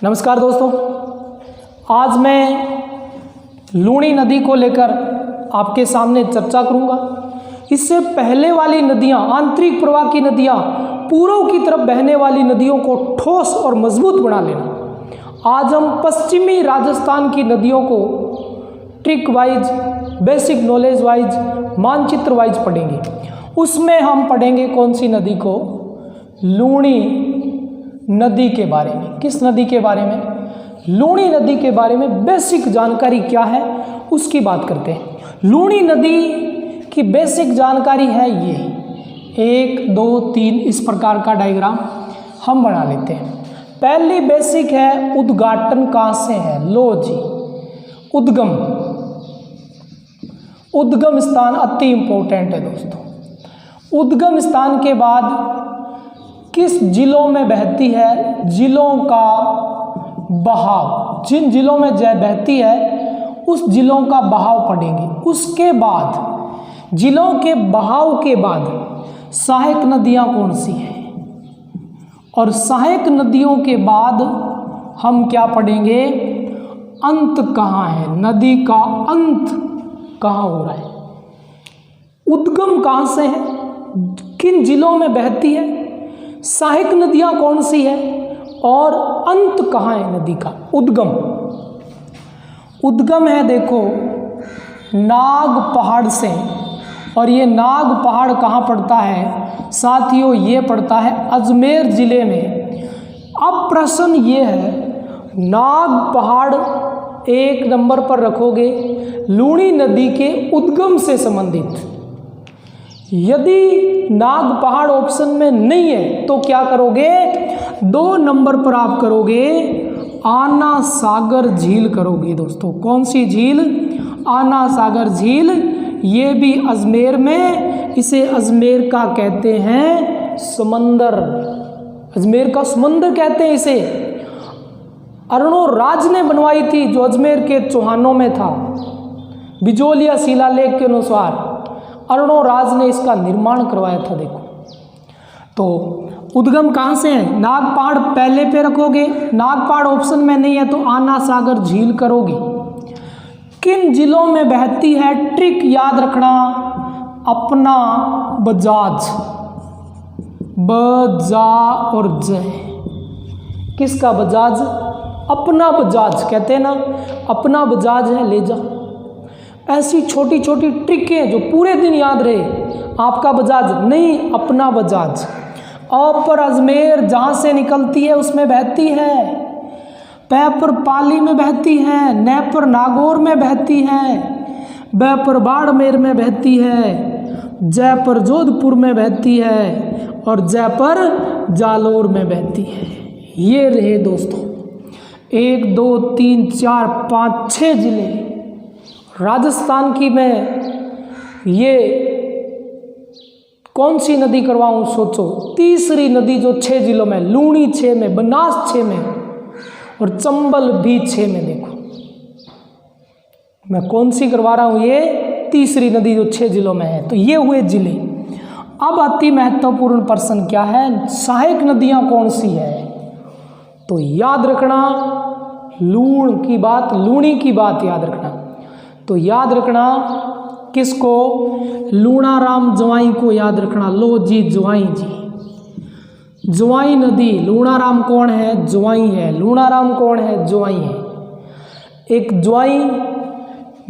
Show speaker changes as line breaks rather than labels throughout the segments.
नमस्कार दोस्तों, आज मैं लूणी नदी को लेकर आपके सामने चर्चा करूंगा। इससे पहले वाली नदियां, आंतरिक प्रवाह की नदियां, पूर्व की तरफ बहने वाली नदियों को ठोस और मजबूत बना लेना। आज हम पश्चिमी राजस्थान की नदियों को trick wise, basic knowledge wise, मानचित्र वाइज पढ़ेंगे। उसमें हम पढ़ेंगे कौन सी नदी को? लूणी नदी के बारे में। किस नदी के बारे में? लूणी नदी के बारे में बेसिक जानकारी क्या है उसकी बात करते हैं। लूणी नदी की बेसिक जानकारी है ये 1, 2, 3 इस प्रकार का डायग्राम हम बना लेते हैं। पहली बेसिक है उद्घाटन कहाँ से है? लो जी, उद्गम स्थान अति इंपॉर्टेंट है दोस्तों। उद्गम स्थान के बाद किस जिलों में बहती है? जिलों का बहाव, जिन जिलों में बहती है उस जिलों का बहाव पढ़ेंगे। उसके बाद जिलों के बहाव के बाद सहायक नदियां कौन सी हैं, और सहायक नदियों के बाद हम क्या पढ़ेंगे? अंत कहाँ है, नदी का अंत कहाँ हो रहा है, उद्गम कहाँ से है, किन जिलों में बहती है, सहायक नदियां कौन सी है, और अंत कहाँ है नदी का? उद्गम है देखो नाग पहाड़ से, और ये नाग पहाड़ कहाँ पड़ता है साथियों? ये पड़ता है अजमेर जिले में। अब प्रश्न ये है, नाग पहाड़ 1 नंबर पर रखोगे लूणी नदी के उद्गम से संबंधित। यदि नाग पहाड़ ऑप्शन में नहीं है तो क्या करोगे? 2 नंबर पर आप करोगे आना सागर झील करोगे दोस्तों। कौन सी झील? आना सागर झील। ये भी अजमेर में, इसे अजमेर का कहते हैं समंदर, अजमेर का समंदर कहते हैं इसे। अरुणोराज ने बनवाई थी, जो अजमेर के चौहानों में था। बिजोलिया शिलालेख के अनुसार अरुणोराज ने इसका निर्माण करवाया था। देखो तो उद्गम कहाँ से है? नाग पहाड़ पहले पे रखोगे, नाग पहाड़ ऑप्शन में नहीं है तो आना सागर झील करोगे। किन जिलों में बहती है? ट्रिक याद रखना, अपना, बजाज, बजा और जय। किसका बजाज? अपना बजाज कहते हैं ना, अपना बजाज है ले जा। ऐसी छोटी छोटी ट्रिकें जो पूरे दिन याद रहे। आपका बजाज नहीं, अपना बजाज। और पर अजमेर जहाँ से निकलती है उसमें बहती है, पै पर पाली में बहती है, नै पर नागौर में बहती है, बै पर बाड़मेर में बहती है, जय पर जोधपुर में बहती है, और जय पर जालोर में बहती है। ये रहे दोस्तों 1, 2, 3, 4, 5, 6 जिले राजस्थान की। मैं ये कौन सी नदी करवाऊँ सोचो? तीसरी नदी जो 6 जिलों में, लूणी 6 में, बनास 6 में और चंबल भी 6 में। देखो मैं कौन सी करवा रहा हूँ? ये तीसरी नदी जो 6 जिलों में है। तो ये हुए जिले। अब अति महत्वपूर्ण प्रश्न क्या है? सहायक नदियाँ कौन सी है? तो याद रखना लूणी की बात याद रखना। तो याद रखना किसको? लूणाराम जवाई को याद रखना। लो जी जवाई जी, जवाई नदी। लूणाराम कौन है? जवाई है। लूणाराम कौन है? जवाई है। एक जवाई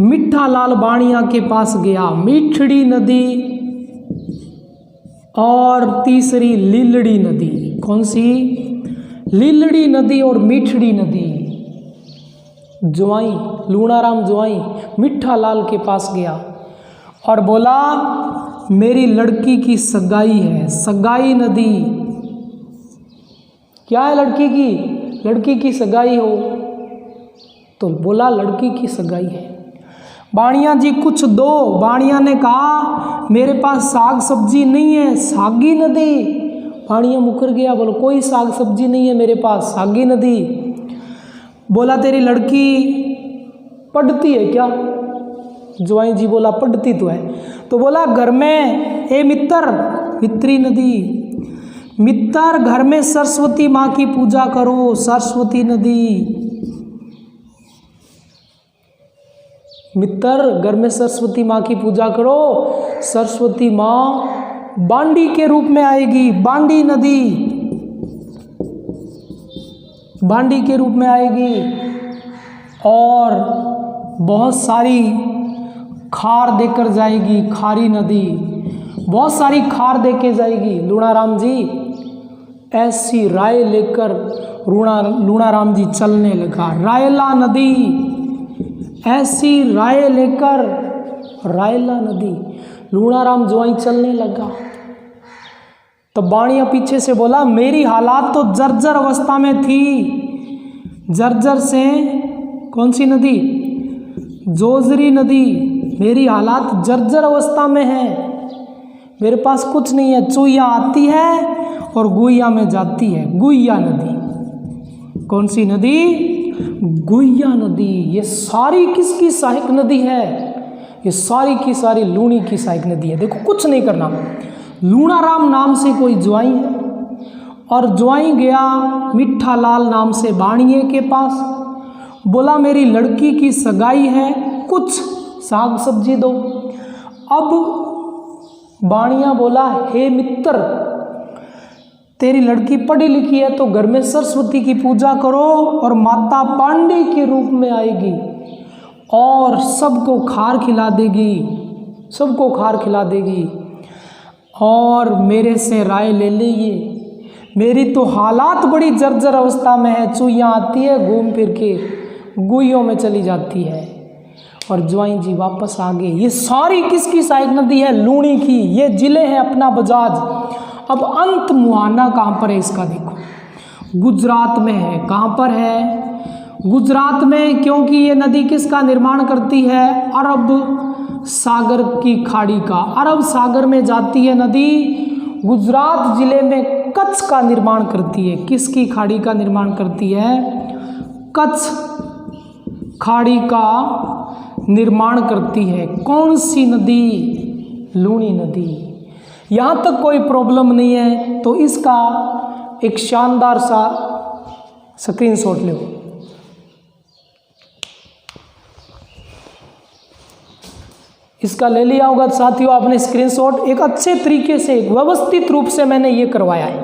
मिठा लाल बाणिया के पास गया, मीठड़ी नदी, और तीसरी लीलड़ी नदी। कौन सी? लीलड़ी नदी और मीठड़ी नदी। जवाई, लूणाराम जवाई मिठा लाल के पास गया और बोला मेरी लड़की की सगाई है। सगाई नदी क्या है? लड़की की सगाई हो। तो बोला लड़की की सगाई है। बाणिया जी कुछ दो। बाणिया ने कहा मेरे पास साग सब्जी नहीं है। सागी नदी। बाणिया मुकर गया, बोलो कोई साग सब्जी नहीं है मेरे पास। सागी नदी। बोला तेरी लड़की पढ़ती है क्या? जवाई जी बोला पढ़ती तो है। तो बोला घर में ए मित्र, मित्री नदी। मित्र घर में सरस्वती माँ की पूजा करो, सरस्वती नदी। मित्र घर में सरस्वती माँ की पूजा करो, सरस्वती माँ बांडी के रूप में आएगी, बांडी नदी बांडी के रूप में आएगी और बहुत सारी खार देकर जाएगी, खारी नदी बहुत सारी खार देके जाएगी। लूणाराम जी ऐसी राय लेकर लूणाराम जी चलने लगा। रायला नदी, ऐसी राय लेकर रायला नदी लूणाराम ज्वाई चलने लगा। तो बाणिया पीछे से बोला, मेरी हालात तो जर्जर अवस्था में थी। जर्जर से कौन सी नदी? जोजरी नदी। मेरी हालात जर्जर अवस्था में है, मेरे पास कुछ नहीं है। चुईया आती है और गुइया में जाती है। गुइया नदी, कौन सी नदी? गुइया नदी। ये सारी किसकी सहायक नदी है? ये सारी की सारी लूणी की सहायक नदी है। देखो कुछ नहीं करना, लूणाराम नाम से कोई ज्वाई है और ज्वाई गया मिठा लाल नाम से बाणिये के पास, बोला मेरी लड़की की सगाई है, कुछ साग सब्जी दो। अब बाणिया बोला, हे मित्र तेरी लड़की पढ़ी लिखी है तो घर में सरस्वती की पूजा करो और माता पांडे के रूप में आएगी और सबको खार खिला देगी, सबको खार खिला देगी। और मेरे से राय ले लीजिए, मेरी तो हालात बड़ी जर्जर अवस्था में है। चुईयाँ आती है, घूम फिर के गुइयों में चली जाती है। और ज्वाई जी वापस आ गए। ये सारी किसकी सहायक नदी है? लूणी की। ये जिले हैं अपना बजाज। अब अंत मुहाना कहाँ पर है इसका देखो, गुजरात में है। कहाँ पर है? गुजरात में, क्योंकि ये नदी किसका निर्माण करती है? अरब सागर की खाड़ी का। अरब सागर में जाती है नदी, गुजरात जिले में कच्छ का निर्माण करती है। किसकी खाड़ी का निर्माण करती है? कच्छ खाड़ी का निर्माण करती है। कौन सी नदी? लूणी नदी। यहाँ तक कोई प्रॉब्लम नहीं है तो इसका एक शानदार सा स्क्रीनशॉट लो। इसका ले लिया होगा साथियों आपने स्क्रीनशॉट। एक अच्छे तरीके से, एक व्यवस्थित रूप से मैंने ये करवाया है।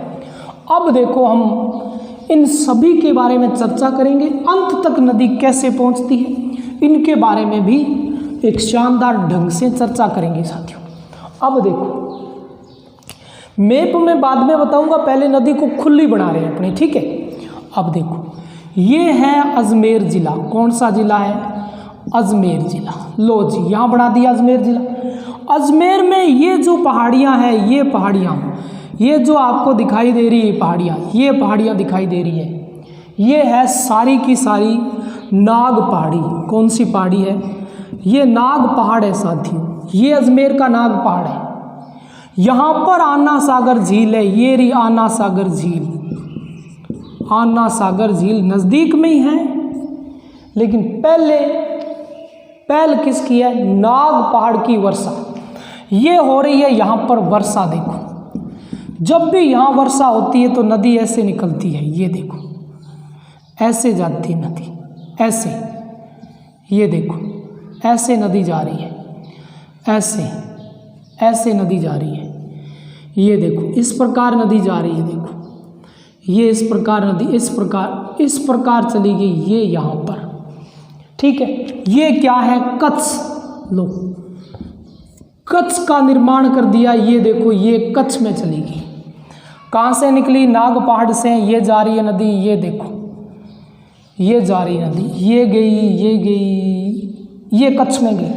अब देखो हम इन सभी के बारे में चर्चा करेंगे। अंत तक नदी कैसे पहुंचती है इनके बारे में भी एक शानदार ढंग से चर्चा करेंगे साथियों। अब देखो, मैप में बाद में बताऊंगा, पहले नदी को खुली बना रहे हैं अपने, ठीक है। अब देखो, ये है अजमेर जिला। कौन सा जिला है? अजमेर जिला। लो जी, यहाँ बढ़ा दिया अजमेर जिला। अजमेर में ये जो पहाड़ियाँ हैं, ये पहाड़ियाँ, ये जो आपको दिखाई दे रही है पहाड़ियाँ, ये पहाड़ियाँ दिखाई दे रही है, ये है सारी की सारी नाग पहाड़ी। कौन सी पहाड़ी है? ये नाग पहाड़ है साथियों। ये अजमेर का नाग पहाड़ है। यहाँ पर आना सागर झील है। ये रही आना सागर झील। आना सागर झील नज़दीक में ही है, लेकिन पहल किसकी है? नाग पहाड़ की वर्षा। ये हो रही है यहाँ पर वर्षा। देखो, जब भी यहाँ वर्षा होती है तो नदी ऐसे निकलती है। ये देखो, ऐसे जाती है नदी, ऐसे। ये देखो, ऐसे नदी जा रही है, ऐसे नदी जा रही है। ये देखो, इस प्रकार नदी जा रही है। देखो, ये इस प्रकार नदी इस प्रकार चली गई। ये यहाँ पर, ठीक है। ये क्या है? कच्छ। लो, कच्छ का निर्माण कर दिया। ये देखो, ये कच्छ में चली गई। कहाँ से निकली? नाग पहाड़ से। ये जा रही है नदी। ये देखो, ये जा रही नदी, ये गई, ये कच्छ में गई।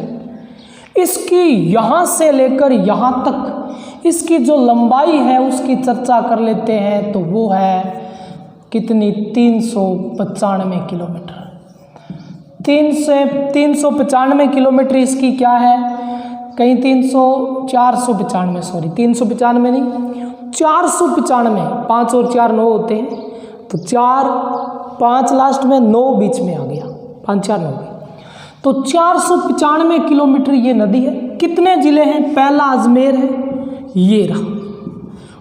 इसकी यहाँ से लेकर यहाँ तक इसकी जो लंबाई है उसकी चर्चा कर लेते हैं तो वो है कितनी? 395 किलोमीटर। 395 किलोमीटर इसकी क्या है? कहीं 495, सॉरी 395 नहीं, 495। 5 और 4 9 होते हैं, तो 4 5 लास्ट में, 9 बीच में आ गया, 5 4 9। तो 495 किलोमीटर ये नदी है। कितने ज़िले हैं? पहला अजमेर है, ये रहा।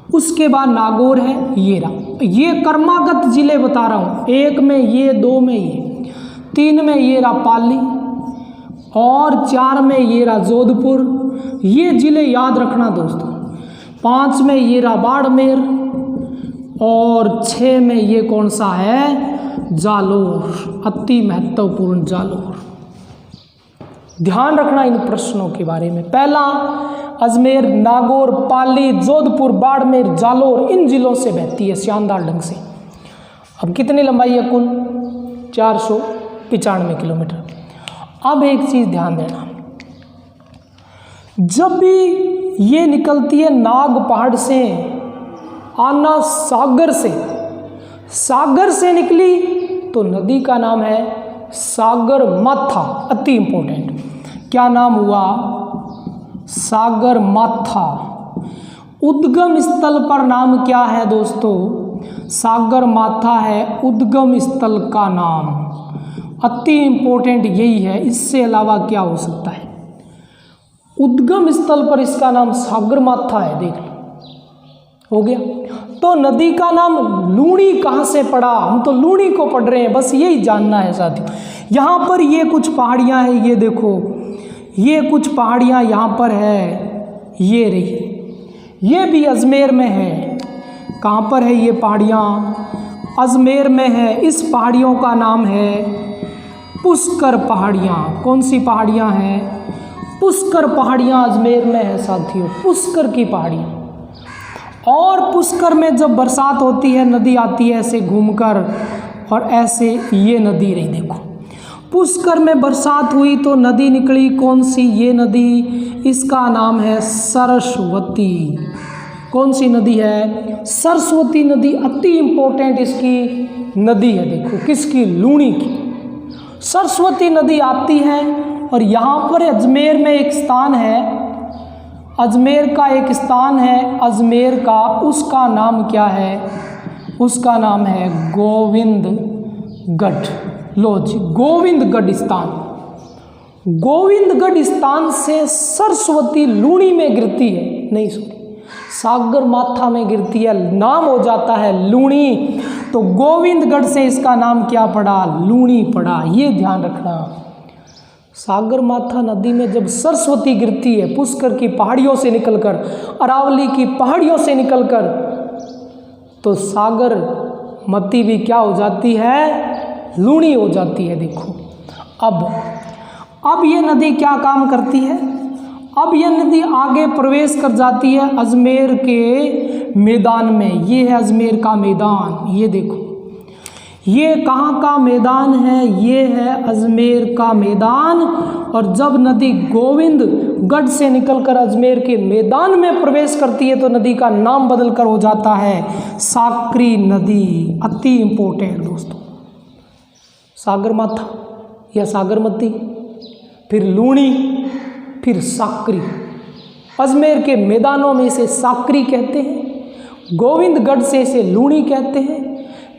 उसके बाद नागौर है, ये रहा। ये क्रमागत जिले बता रहा हूँ, 1 में ये, 2 में ये, 3 में ये रहा पाली, और 4 में ये रहा जोधपुर। ये जिले याद रखना दोस्तों। 5 में ये रहा बाड़मेर, और 6 में ये कौन सा है, जालोर, अति महत्वपूर्ण जालोर। ध्यान रखना इन प्रश्नों के बारे में। पहला अजमेर, नागौर, पाली, जोधपुर, बाड़मेर, जालोर, इन जिलों से बहती है शानदार ढंग से। अब कितनी लंबाई है कुल, 495 किलोमीटर। अब एक चीज ध्यान देना, जब भी ये निकलती है नाग पहाड़ से, आना सागर से निकली तो नदी का नाम है सागर माथा। अति इंपॉर्टेंट, क्या नाम हुआ, सागर माथा। उद्गम स्थल पर नाम क्या है दोस्तों, सागर माथा है उद्गम स्थल का नाम। अति इंपॉर्टेंट यही है, इससे अलावा क्या हो सकता है। उद्गम स्थल पर इसका नाम सागर माथा है, देख लो, हो गया। तो नदी का नाम लूणी कहाँ से पड़ा, हम तो लूणी को पढ़ रहे हैं, बस यही जानना है साथियों। यहाँ पर ये कुछ पहाड़ियाँ हैं, ये देखो, ये कुछ पहाड़ियाँ यहाँ पर है, ये रही, ये भी अजमेर में है। कहाँ पर है ये पहाड़ियाँ, अजमेर में है। इस पहाड़ियों का नाम है पुष्कर पहाड़ियाँ। कौन सी पहाड़ियाँ हैं, पुष्कर पहाड़ियाँ अजमेर में है साथियों, पुष्कर की पहाड़ियाँ। और पुष्कर में जब बरसात होती है, नदी आती है ऐसे घूमकर, और ऐसे ये नदी रही, देखो पुष्कर में बरसात हुई तो नदी निकली, कौन सी, ये नदी, इसका नाम है सरस्वती। कौन सी नदी है, सरस्वती नदी। अति इंपॉर्टेंट इसकी नदी है, देखो किसकी, लूणी की। सरस्वती नदी आती है, और यहाँ पर अजमेर में एक स्थान है, अजमेर का एक स्थान है, अजमेर का, उसका नाम क्या है, उसका नाम है गोविंदगढ़। लो जी, गोविंदगढ़ स्थान। गोविंदगढ़ स्थान से सरस्वती लूणी में गिरती है, नहीं सॉरी, सागर माथा में गिरती है, नाम हो जाता है लूणी। तो गोविंदगढ़ से इसका नाम क्या पड़ा, लूणी पड़ा। ये ध्यान रखना, सागर माथा नदी में जब सरस्वती गिरती है, पुष्कर की पहाड़ियों से निकलकर, अरावली की पहाड़ियों से निकलकर, तो सागर मती भी क्या हो जाती है, लूणी हो जाती है। देखो अब ये नदी क्या काम करती है, अब ये नदी आगे प्रवेश कर जाती है अजमेर के मैदान में। ये है अजमेर का मैदान, ये देखो, ये कहाँ का मैदान है, ये है अजमेर का मैदान। और जब नदी गोविंदगढ़ से निकलकर अजमेर के मैदान में प्रवेश करती है तो नदी का नाम बदलकर हो जाता है साकरी नदी। अति इंपॉर्टेंट दोस्तों, सागर माथा या सागरमती, फिर लूणी, फिर साकरी। अजमेर के मैदानों में इसे साकरी कहते हैं, गोविंदगढ़ से इसे लूणी कहते हैं,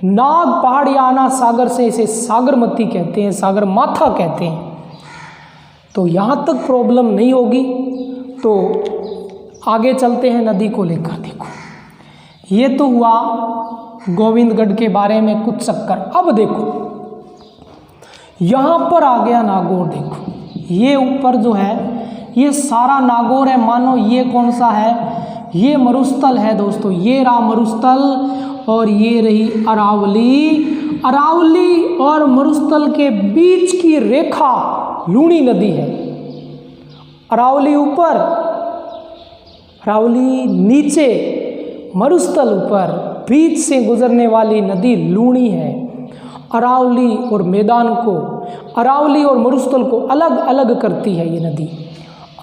नाग पहाड़ या आना सागर से इसे सागरमती कहते हैं, सागर माथा कहते हैं। तो यहाँ तक प्रॉब्लम नहीं होगी, तो आगे चलते हैं नदी को लेकर। देखो ये तो हुआ गोविंदगढ़ के बारे में कुछ चक्कर। अब देखो यहाँ पर आ गया नागौर। देखो ये ऊपर जो है ये सारा नागौर है, मानो ये कौन सा है, ये मरुस्थल है दोस्तों, ये रहा मरुस्थल, और ये रही अरावली। अरावली और मरुस्थल के बीच की रेखा लूणी नदी है। अरावली ऊपर, अरावली नीचे, मरुस्थल ऊपर, बीच से गुजरने वाली नदी लूणी है। अरावली और मैदान को, अरावली और मरुस्थल को अलग अलग करती है ये नदी।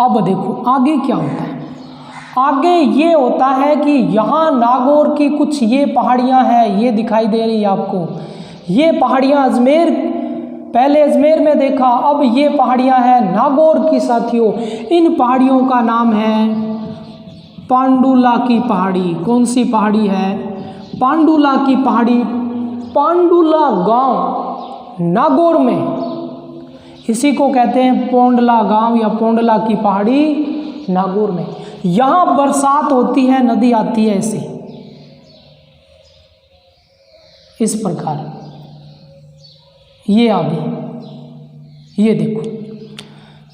अब देखो आगे क्या होता है, आगे ये होता है कि यहाँ नागौर की कुछ ये पहाड़ियाँ हैं, ये दिखाई दे रही है आपको, ये पहाड़ियाँ अजमेर, पहले अजमेर में देखा, अब ये पहाड़ियाँ हैं नागौर की साथियों। इन पहाड़ियों का नाम है पांडुला की पहाड़ी। कौन सी पहाड़ी है, पांडुला की पहाड़ी। पांडुला गांव नागौर में, इसी को कहते हैं पोंडला गांव या पोंडला की पहाड़ी नागौर में। यहाँ बरसात होती है, नदी आती है ऐसे, इस प्रकार ये आ गई, ये देखो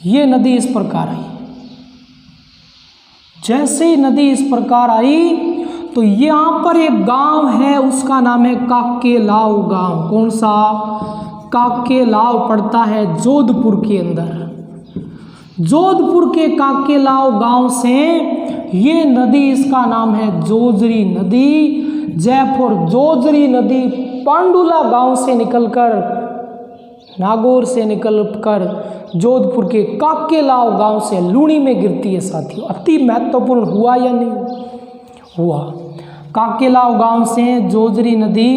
ये नदी इस प्रकार आई। जैसे ही नदी इस प्रकार आई तो यहाँ पर एक गांव है, उसका नाम है काकेलाव गांव। कौन सा? काकेलाव पड़ता है जोधपुर के अंदर। जोधपुर के काकेलाव गांव से ये नदी, इसका नाम है जोजरी नदी। जयपुर जोजरी नदी पांडुला गांव से निकलकर, नागौर से निकलकर जोधपुर के काकेलाव गांव से लूणी में गिरती है। साथियों, अति महत्वपूर्ण हुआ या नहीं हुआ? काकेलाव गांव से जोजरी नदी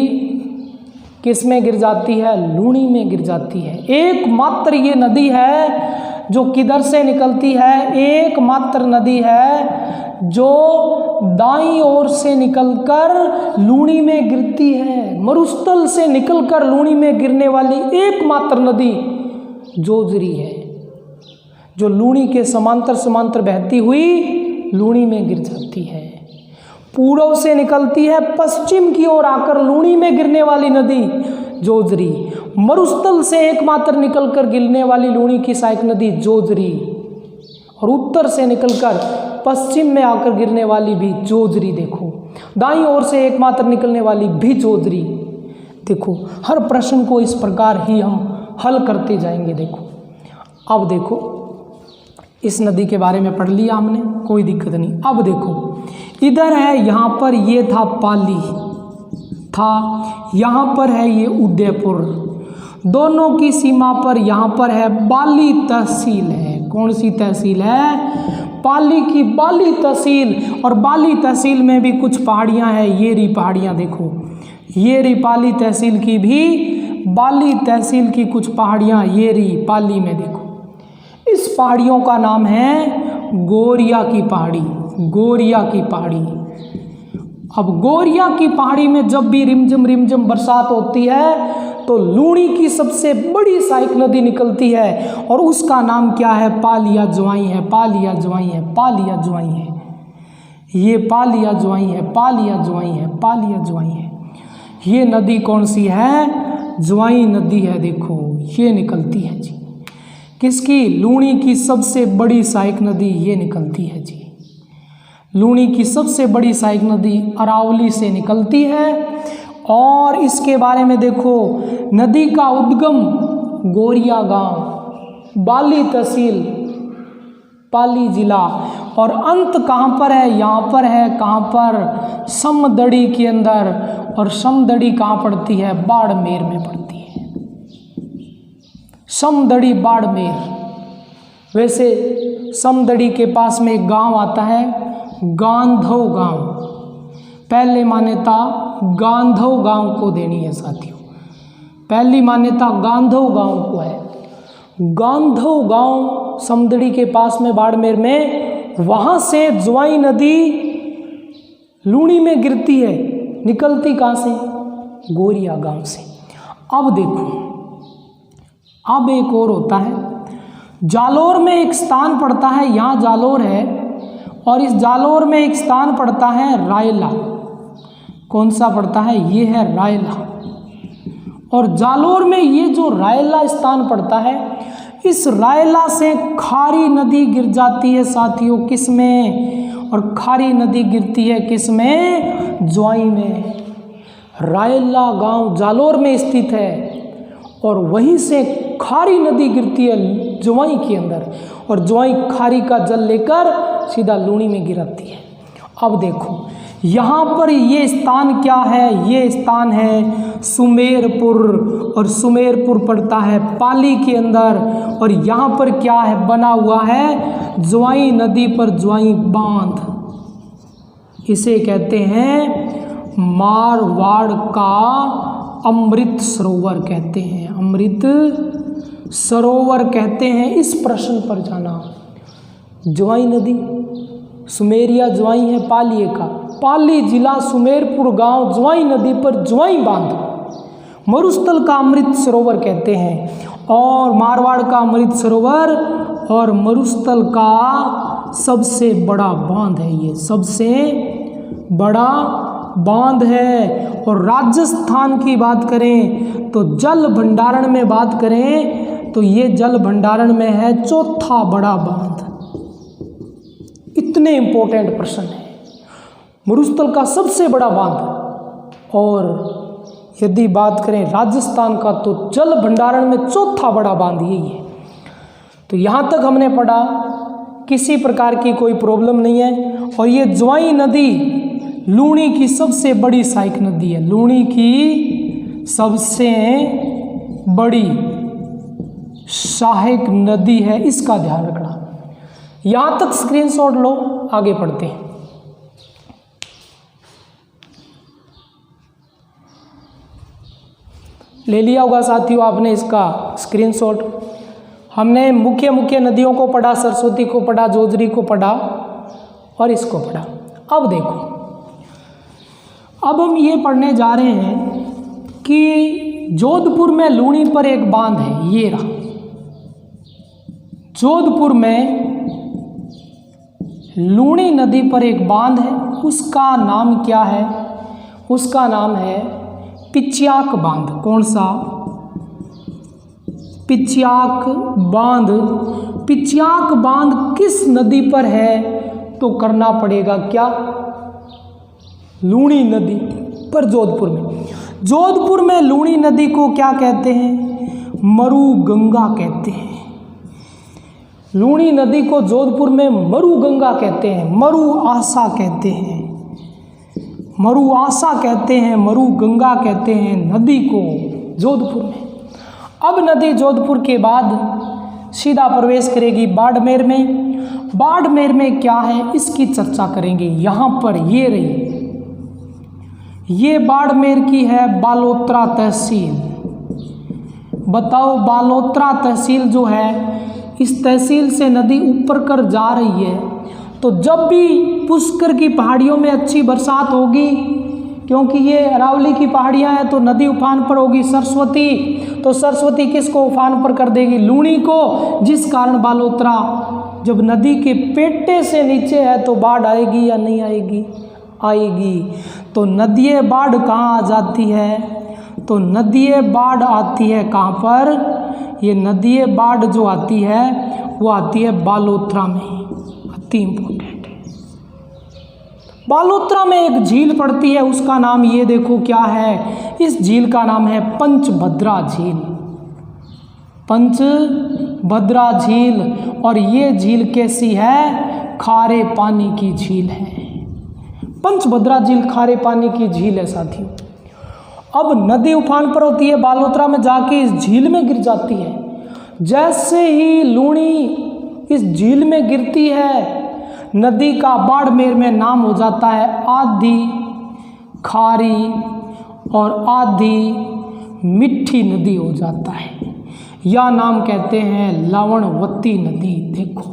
किस में गिर जाती है? लूणी में गिर जाती है। एकमात्र ये नदी है जो किधर से निकलती है? एकमात्र नदी है जो दाईं ओर से निकलकर लूणी में गिरती है। मरुस्थल से निकलकर लूणी में गिरने वाली एकमात्र नदी जोजरी है, जो लूणी के समांतर समांतर बहती हुई लूणी में गिर जाती है। पूर्व से निकलती है, पश्चिम की ओर आकर लूणी में गिरने वाली नदी जोजरी। मरुस्थल से एकमात्र निकलकर गिरने वाली लूणी की सहायक नदी जोजरी, और उत्तर से निकलकर पश्चिम में आकर गिरने वाली भी जोजरी। देखो, दाईं ओर से एकमात्र निकलने वाली भी जोजरी। देखो, हर प्रश्न को इस प्रकार ही हम हल करते जाएंगे। देखो, अब देखो, इस नदी के बारे में पढ़ लिया हमने, कोई दिक्कत नहीं। अब देखो, इधर है, यहाँ पर ये था पाली था, यहाँ पर है ये उदयपुर। दोनों की सीमा पर यहाँ पर है बाली तहसील है। कौन सी तहसील है? पाली की बाली तहसील। और बाली तहसील में भी कुछ पहाड़ियाँ हैं, ये रही पहाड़ियाँ। देखो, ये रही पाली तहसील की भी, बाली तहसील की कुछ पहाड़ियाँ ये रही पाली में। देखो, इस पहाड़ियों का नाम है गोरिया की पहाड़ी। गोरिया की पहाड़ी। अब गोरिया की पहाड़ी में जब भी रिमझिम रिमझिम बरसात होती है तो लूणी की सबसे बड़ी सहायक नदी निकलती है, और उसका नाम क्या है? पालिया ज्वाई है। पालिया ज्वाई है। पालिया ज्वाई है। ये पालिया ज्वाई है। पालिया ज्वाई है। पालिया ज्वाई है। ये नदी कौन सी है? ज्वाई नदी है। देखो, ये निकलती है जी। किसकी? लूणी की सबसे बड़ी सहायक नदी ये निकलती है जी। लूणी की सबसे बड़ी सहायक नदी अरावली से निकलती है। और इसके बारे में देखो, नदी का उद्गम गोरिया गांव, बाली तहसील, पाली जिला, और अंत कहाँ पर है? यहाँ पर है। कहाँ पर? समदड़ी के अंदर। और समदड़ी कहाँ पड़ती है? बाड़मेर में पड़ती है। समदड़ी बाड़मेर। वैसे समदड़ी के पास में एक गांव आता है, गांधव गांव। पहले मान्यता गांधव गांव को देनी है साथियों। पहली मान्यता गांधव गांव को है। गांधव गांव समदड़ी के पास में बाड़मेर में, वहाँ से ज्वाई नदी लूणी में गिरती है। निकलती कहाँ से? गोरिया गांव से। अब देखो, अब एक और होता है, जालोर में एक स्थान पड़ता है। यहाँ जालोर है, और इस जालोर में एक स्थान पड़ता है रायला। कौन सा पड़ता है? ये है रायला। और जालोर में ये जो रायला स्थान पड़ता है, इस रायला से खारी नदी गिर जाती है साथियों। किस में? और खारी नदी गिरती है किस में? ज्वाई में। रायला गांव जालोर में स्थित है, और वहीं से खारी नदी गिरती है ज्वाई के अंदर, और ज्वाई खारी का जल लेकर सीधा लूणी में गिरती है। अब देखो, यहाँ पर ये स्थान क्या है? ये स्थान है सुमेरपुर, और सुमेरपुर पड़ता है पाली के अंदर। और यहाँ पर क्या है? बना हुआ है ज्वाई नदी पर ज्वाई बांध। इसे कहते हैं मारवाड़ का अमृत सरोवर कहते हैं। अमृत सरोवर कहते हैं। इस प्रश्न पर जाना, ज्वाई नदी, सुमेरिया ज्वाई है पाली का, पाली जिला सुमेरपुर गांव, ज्वाई नदी पर ज्वाई बांध, मरुस्थल का अमृत सरोवर कहते हैं। और मारवाड़ का अमृत सरोवर और मरुस्थल का सबसे बड़ा बांध है। ये सबसे बड़ा बांध है। और राजस्थान की बात करें तो जल भंडारण में बात करें तो ये जल भंडारण में है चौथा बड़ा बांध। इतने इंपॉर्टेंट प्रश्न है। मरुस्थल का सबसे बड़ा बांध, और यदि बात करें राजस्थान का तो जल भंडारण में चौथा बड़ा बांध यही है। तो यहाँ तक हमने पढ़ा, किसी प्रकार की कोई प्रॉब्लम नहीं है। और ये ज्वाई नदी लूणी की सबसे बड़ी सहायक नदी है, लूणी की सबसे बड़ी सहायक नदी है, इसका ध्यान रखना। यहाँ तक स्क्रीनशॉट लो, आगे पढ़ते हैं। ले लिया होगा साथियों आपने इसका स्क्रीनशॉट। हमने मुख्य मुख्य नदियों को पढ़ा, सरस्वती को पढ़ा, जोजरी को पढ़ा और इसको पढ़ा। अब देखो, अब हम ये पढ़ने जा रहे हैं कि जोधपुर में लूणी पर एक बांध है, ये रहा। जोधपुर में लूणी नदी पर एक बांध है, उसका नाम क्या है? उसका नाम है पिच्याक बांध। कौन सा? पिच्याक बांध। पिच्याक बांध किस नदी पर है? तो करना पड़ेगा क्या? लूणी नदी पर जोधपुर में। जोधपुर में लूणी नदी को क्या कहते हैं? मरु गंगा कहते हैं। लूणी नदी को जोधपुर में मरु गंगा कहते हैं, मरु आशा कहते हैं, मरु आशा कहते हैं, मरु गंगा कहते हैं नदी को जोधपुर में। अब नदी जोधपुर के बाद सीधा प्रवेश करेगी बाड़मेर में। बाड़मेर में क्या है इसकी चर्चा करेंगे। यहाँ पर ये रही, ये बाड़मेर की है बालोतरा तहसील। बताओ, बालोतरा तहसील जो है, इस तहसील से नदी ऊपर कर जा रही है। तो जब भी पुष्कर की पहाड़ियों में अच्छी बरसात होगी, क्योंकि ये अरावली की पहाड़ियाँ हैं, तो नदी उफान पर होगी सरस्वती, तो सरस्वती किसको उफान पर कर देगी? लूणी को। जिस कारण बालोतरा जब नदी के पेटे से नीचे है तो बाढ़ आएगी या नहीं आएगी? आएगी। तो नदिये बाढ़ कहाँ आ जाती है? तो नदिये बाढ़ आती है कहाँ पर? ये नदिये बाढ़ जो आती है वो आती है बालोतरा में। अति इम्पोर्टेंट है। बालोतरा में एक झील पड़ती है, उसका नाम ये देखो क्या है। इस झील का नाम है पंचभद्रा झील। पंचभद्रा झील। और ये झील कैसी है? खारे पानी की झील है। पंचभद्रा झील खारे पानी की झील है साथियों। अब नदी उफान पर होती है, बालोतरा में जाके इस झील में गिर जाती है। जैसे ही लूणी इस झील में गिरती है, नदी का बाड़मेर में नाम हो जाता है आधी खारी और आधी मीठी नदी हो जाता है। यह नाम कहते हैं लवणवती नदी। देखो,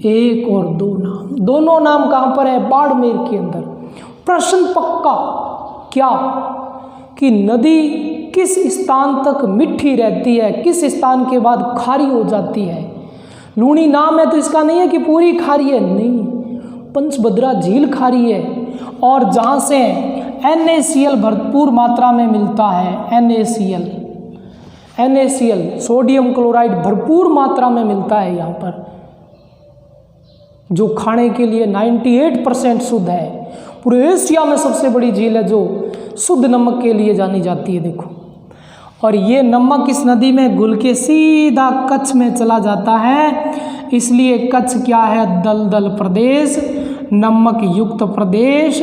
एक और दो नाम, दोनों नाम कहाँ पर है? बाड़मेर के अंदर। प्रश्न पक्का क्या कि नदी किस स्थान तक मीठी रहती है, किस स्थान के बाद खारी हो जाती है? लूणी नाम है तो इसका नहीं है कि पूरी खारी है, नहीं, पंचभद्रा झील खारी है। और जहाँ से NaCl भरपूर मात्रा में मिलता है, NaCl सोडियम क्लोराइड भरपूर मात्रा में मिलता है यहाँ पर, जो खाने के लिए 98% शुद्ध है। पूरे एशिया में सबसे बड़ी झील है जो शुद्ध नमक के लिए जानी जाती है। देखो, और ये नमक इस नदी में घुल के सीधा कच्छ में चला जाता है। इसलिए कच्छ क्या है? दलदल प्रदेश, नमक युक्त प्रदेश।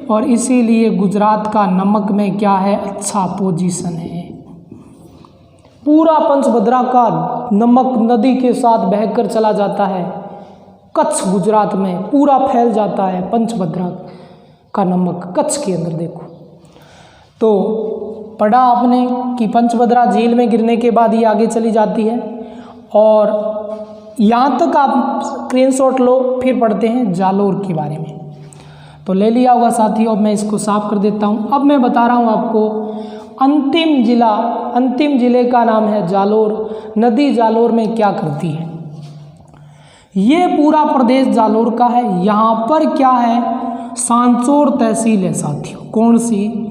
और इसीलिए गुजरात का नमक में क्या है? अच्छा पोजीशन है। पूरा पंचभद्रा का नमक नदी के साथ बहकर चला जाता है कच्छ, गुजरात में पूरा फैल जाता है पंचभद्रा का नमक कच्छ के अंदर। देखो, तो पढ़ा आपने कि पंचभद्रा झील में गिरने के बाद ये आगे चली जाती है। और यहाँ तक आप स्क्रीनशॉट लो, फिर पढ़ते हैं जालोर के बारे में। तो ले लिया होगा साथियों, अब मैं इसको साफ कर देता हूँ। अब मैं बता रहा हूँ आपको अंतिम जिला, अंतिम जिले का नाम है जालोर। नदी जालोर में क्या करती है? ये पूरा प्रदेश जालोर का है। यहाँ पर क्या है? सांचौर तहसील है साथियों। कौन सी?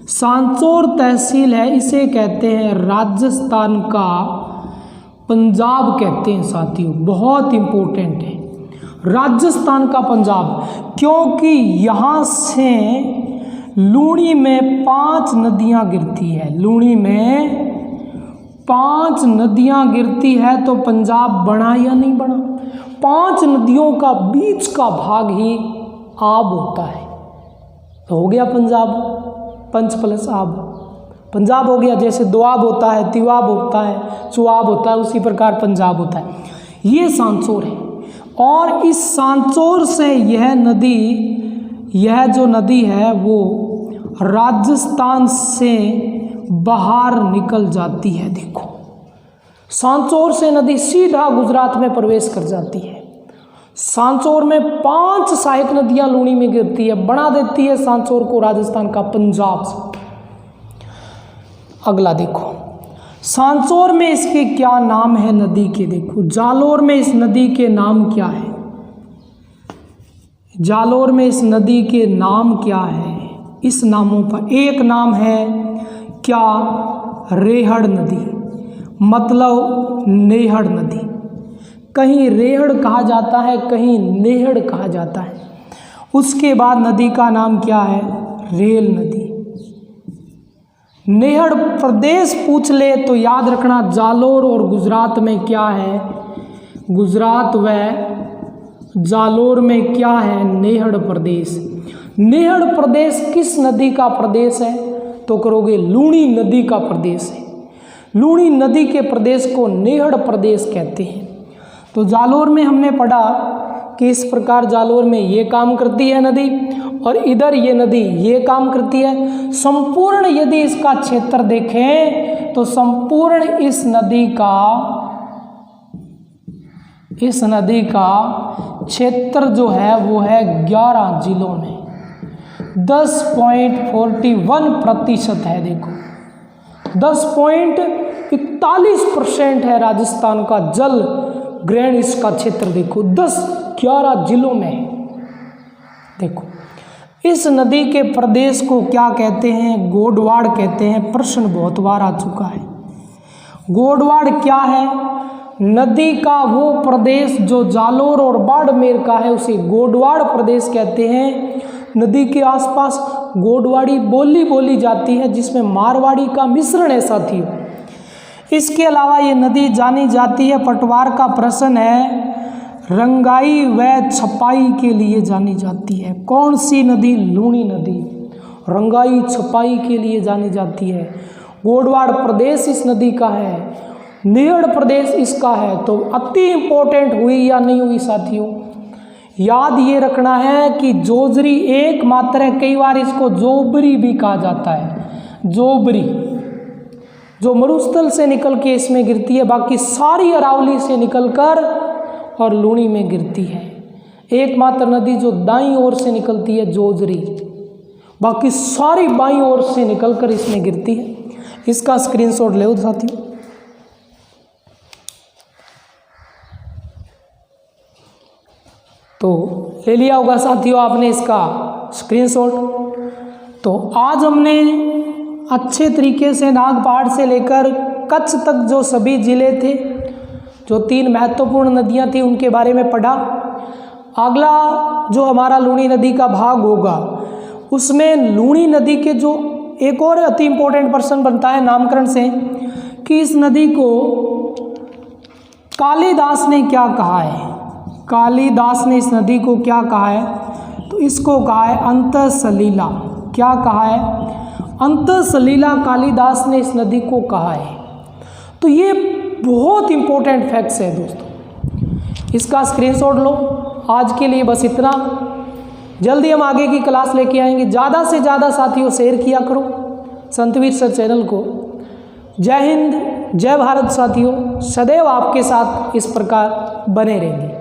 सांचौर तहसील है, इसे कहते हैं राजस्थान का पंजाब कहते हैं साथियों। बहुत इंपॉर्टेंट है राजस्थान का पंजाब, क्योंकि यहाँ से लूणी में 5 नदियाँ गिरती है। लूणी में 5 नदियाँ गिरती है, तो पंजाब बना या नहीं बना? 5 नदियों का बीच का भाग ही आब होता है, तो हो गया पंजाब। पंच प्लस आब पंजाब हो गया। जैसे दोआब होता है, तिवाब होता है, चुआब होता है, उसी प्रकार पंजाब होता है। ये सांचौर है, और इस सांचौर से यह जो नदी है वो राजस्थान से बाहर निकल जाती है। देखो, सांचौर से नदी सीधा गुजरात में प्रवेश कर जाती है। सांचौर में 5 सहायक नदियां लूणी में गिरती है, बना देती है सांचौर को राजस्थान का पंजाब से। अगला देखो, सांचौर में इसके क्या नाम है नदी के? देखो, जालोर में इस नदी के नाम क्या है? जालोर में इस नदी के नाम क्या है? इस नामों पर एक नाम है क्या? रेहड़ नदी, मतलब नेहड़ नदी। कहीं रेहड़ कहा जाता है, कहीं नेहड़ कहा जाता है। उसके बाद नदी का नाम क्या है? रेल नदी। नेहड़ प्रदेश पूछ ले तो याद रखना, जालोर और गुजरात में क्या है? गुजरात व जालोर में क्या है? नेहड़ प्रदेश। नेहड़ प्रदेश किस नदी का प्रदेश है? तो करोगे लूणी नदी का प्रदेश है। लूणी नदी के प्रदेश को नेहड़ प्रदेश कहते हैं। तो जालोर में हमने पढ़ा कि इस प्रकार जालोर में ये काम करती है नदी, और इधर ये नदी ये काम करती है। संपूर्ण यदि इसका क्षेत्र देखें तो संपूर्ण इस नदी का क्षेत्र जो है वो है 11 जिलों में 10.41% है। देखो, 10.41% है राजस्थान का जल ग्रहण इसका क्षेत्र। देखो, 11 जिलों में है। देखो, इस नदी के प्रदेश को क्या कहते हैं? गोडवाड़ कहते हैं। प्रश्न बहुत बार आ चुका है। गोडवाड़ क्या है? नदी का वो प्रदेश जो जालोर और बाड़मेर का है उसे गोडवाड़ प्रदेश कहते हैं। नदी के आसपास गोडवाड़ी बोली बोली जाती है, जिसमें मारवाड़ी का मिश्रण है साथियों। इसके अलावा ये नदी जानी जाती है, पटवार का प्रश्न है, रंगाई व छपाई के लिए जानी जाती है। कौन सी नदी? लूणी नदी रंगाई छपाई के लिए जानी जाती है। गोडवाड़ प्रदेश इस नदी का है, नेहड़ प्रदेश इसका है। तो अति इम्पोर्टेंट हुई या नहीं हुई साथियों? याद ये रखना है कि जोजरी एकमात्र है, कई बार इसको जोबरी भी कहा जाता है। जोबरी जो मरुस्थल से निकल के इसमें गिरती है, बाकी सारी अरावली से निकलकर और लूणी में गिरती है। एकमात्र नदी जो दाईं ओर से निकलती है जोजरी, बाकी सारी बाईं ओर से निकलकर इसमें गिरती है। इसका स्क्रीनशॉट ले साथियों। तो ले लिया होगा साथियों आपने इसका स्क्रीनशॉट। तो आज हमने अच्छे तरीके से नागपाड़ से लेकर कच्छ तक जो सभी जिले थे, जो 3 महत्वपूर्ण नदियां थी, उनके बारे में पढ़ा। अगला जो हमारा लूणी नदी का भाग होगा उसमें लूणी नदी के जो एक और अति इम्पोर्टेंट प्रश्न बनता है नामकरण से कि इस नदी को कालिदास ने क्या कहा है। कालिदास ने इस नदी को क्या कहा है? तो इसको कहा है अंतःसलीला। क्या कहा है? अंतःसलीला कालिदास ने इस नदी को कहा है। तो ये बहुत इंपॉर्टेंट फैक्ट्स है दोस्तों, इसका स्क्रीनशॉट लो। आज के लिए बस इतना। जल्दी हम आगे की क्लास लेके आएंगे। ज़्यादा से ज़्यादा साथियों शेयर किया करो संतवीर सर चैनल को। जय हिंद, जय भारत साथियों। सदैव आपके साथ इस प्रकार बने रहेंगे।